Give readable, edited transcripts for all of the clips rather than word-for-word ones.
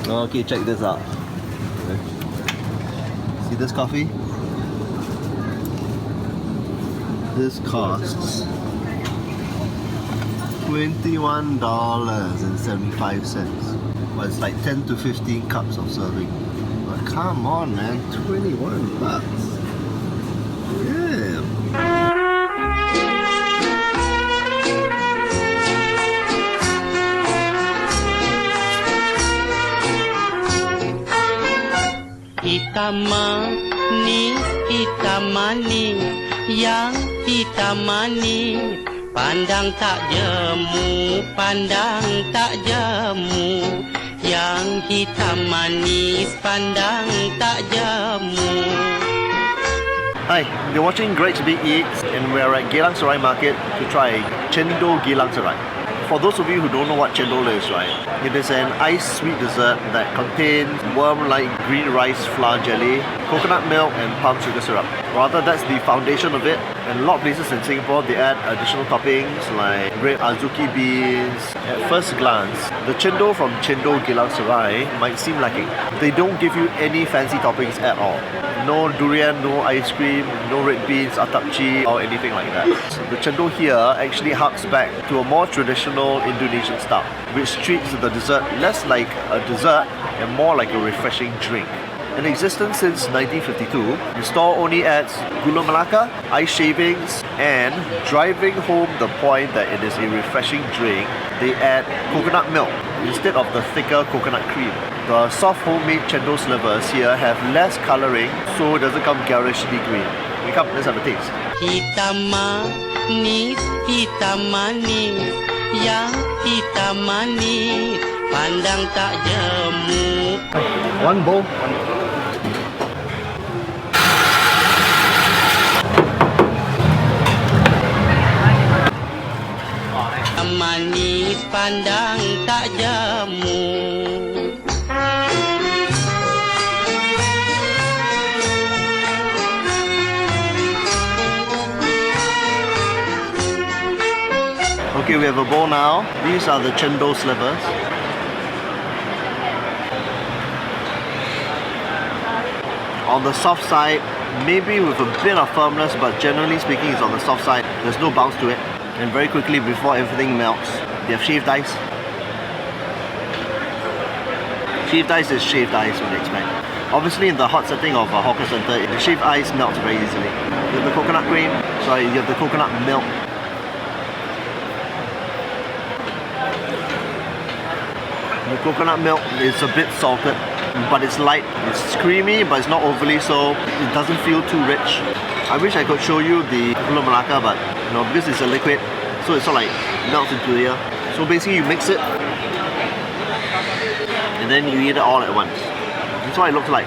Okay, check this out. See this coffee? This costs $21.75. But it's like 10 to 15 cups of serving. But come on, man, 21 bucks. Yeah. Hitam manis, yang hitam manis, pandang tak jemu, yang hitam manis, pandang tak jemu. Hi, you're watching Greg's Big Eats and we're at Geylang Serai Market to try Cendol Geylang Serai. For those of you who don't know what Cendol is, right, it is an iced sweet dessert that contains worm-like green rice flour jelly, coconut milk and palm sugar syrup. Rather, that's the foundation of it. And a lot of places in Singapore, they add additional toppings like red azuki beans. At first glance, the Cendol from Cendol Geylang Serai might seem lacking. They don't give you any fancy toppings at all. No durian, no ice cream, no red beans, atapchi or anything like that. The Cendol here actually harks back to a more traditional Indonesian style, which treats the dessert less like a dessert and more like a refreshing drink. In existence since 1952, the store only adds gula melaka, ice shavings, and driving home the point that it is a refreshing drink, they add coconut milk instead of the thicker coconut cream. The soft homemade Cendol slivers here have less colouring, so it doesn't come garishly green. Come, let's have a taste. Hitam manis, yang hitam manis, pandang tak jemu. One bowl. Manis, pandang tak jemu. Okay, we have a bowl now. These are the Cendol slivers. On the soft side, maybe with a bit of firmness, but generally speaking it's on the soft side. There's no bounce to it. And very quickly, before everything melts, they have shaved ice. Shaved ice is shaved ice, what you expect. Obviously in the hot setting of a hawker center, the shaved ice melts very easily. You have the coconut cream, you have the coconut milk. The coconut milk is a bit salted, but it's light. It's creamy, but it's not overly so. It doesn't feel too rich. I wish I could show you the gula melaka, but because it's a liquid, so it sort of like melts into here. So basically you mix it, and then you eat it all at once. That's what it looks like.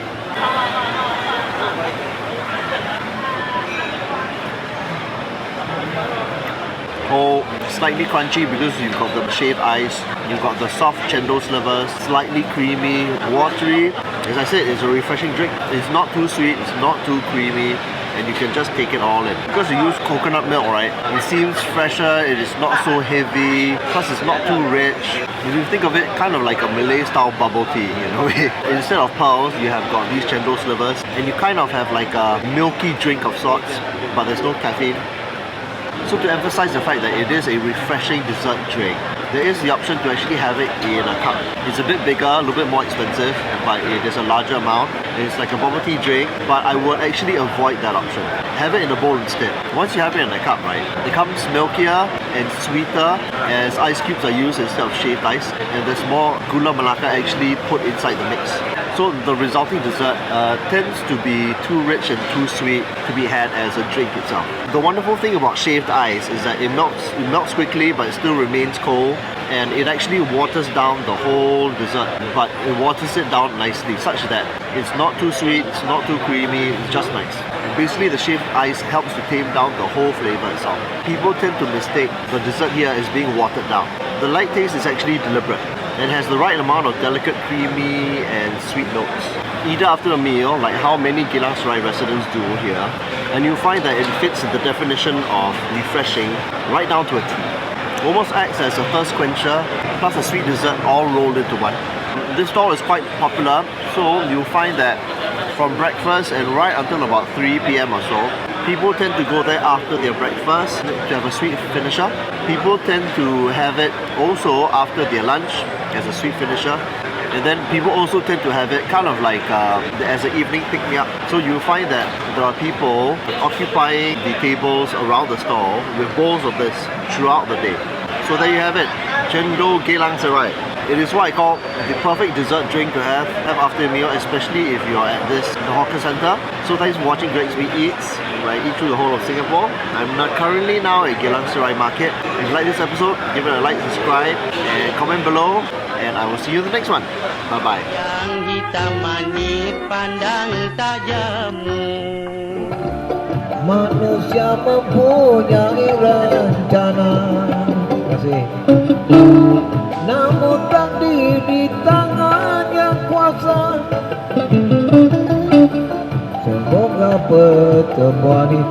Oh, slightly crunchy because you've got the shaved ice, you've got the soft Cendol slivers, slightly creamy, watery. As I said, it's a refreshing drink. It's not too sweet, it's not too creamy, and you can just take it all in. Because you use coconut milk, right, it seems fresher, it is not so heavy, plus it's not too rich. If you think of it kind of like a Malay style bubble tea, you know. Instead of pearls, you have got these Cendol slivers, and you kind of have like a milky drink of sorts, but there's no caffeine. So to emphasize the fact that it is a refreshing dessert drink, there is the option to actually have it in a cup. It's a bit bigger, a little bit more expensive, but it is a larger amount. It's like a bubble tea drink, but I would actually avoid that option. Have it in a bowl instead. Once you have it in a cup, right, it comes milkier and sweeter as ice cubes are used instead of shaved ice, and there's more gula melaka actually put inside the mix. So the resulting dessert tends to be too rich and too sweet to be had as a drink itself. The wonderful thing about shaved ice is that it melts quickly, but it still remains cold, and it actually waters down the whole dessert, but it waters it down nicely such that it's not too sweet, it's not too creamy, it's just nice. Basically, the shaved ice helps to tame down the whole flavor itself. People tend to mistake the dessert here as being watered down. The light taste is actually deliberate and has the right amount of delicate creamy and sweet notes. Eat it after a meal, like how many Geylang Serai residents do here, and you'll find that it fits the definition of refreshing right down to a T. Almost acts as a thirst quencher plus a sweet dessert all rolled into one. this stall is quite popular, so you'll find that from breakfast and right until about 3 p.m. or so, people tend to go there after their breakfast to have a sweet finisher. People tend to have it also after their lunch as a sweet finisher. And then people also tend to have it kind of like as an evening pick-me-up. So you'll find that there are people occupying the tables around the stall with bowls of this throughout the day. So there you have it, Cendol Geylang Serai. It is what I call the perfect dessert drink to have after a meal, especially if you're at the hawker centre. So thanks for watching Greg Speed Eats, where I eat through the whole of Singapore. I'm not currently now at Geylang Serai Market. If you like this episode, give it a like, subscribe, and comment below. And I will see you in the next one. Bye-bye. Yang hitam manis pandang tak jemu. Manusia mempunyai rencana. Terima kasih. Namun takdir di tangan yang kuasa. Semoga pertemuan itu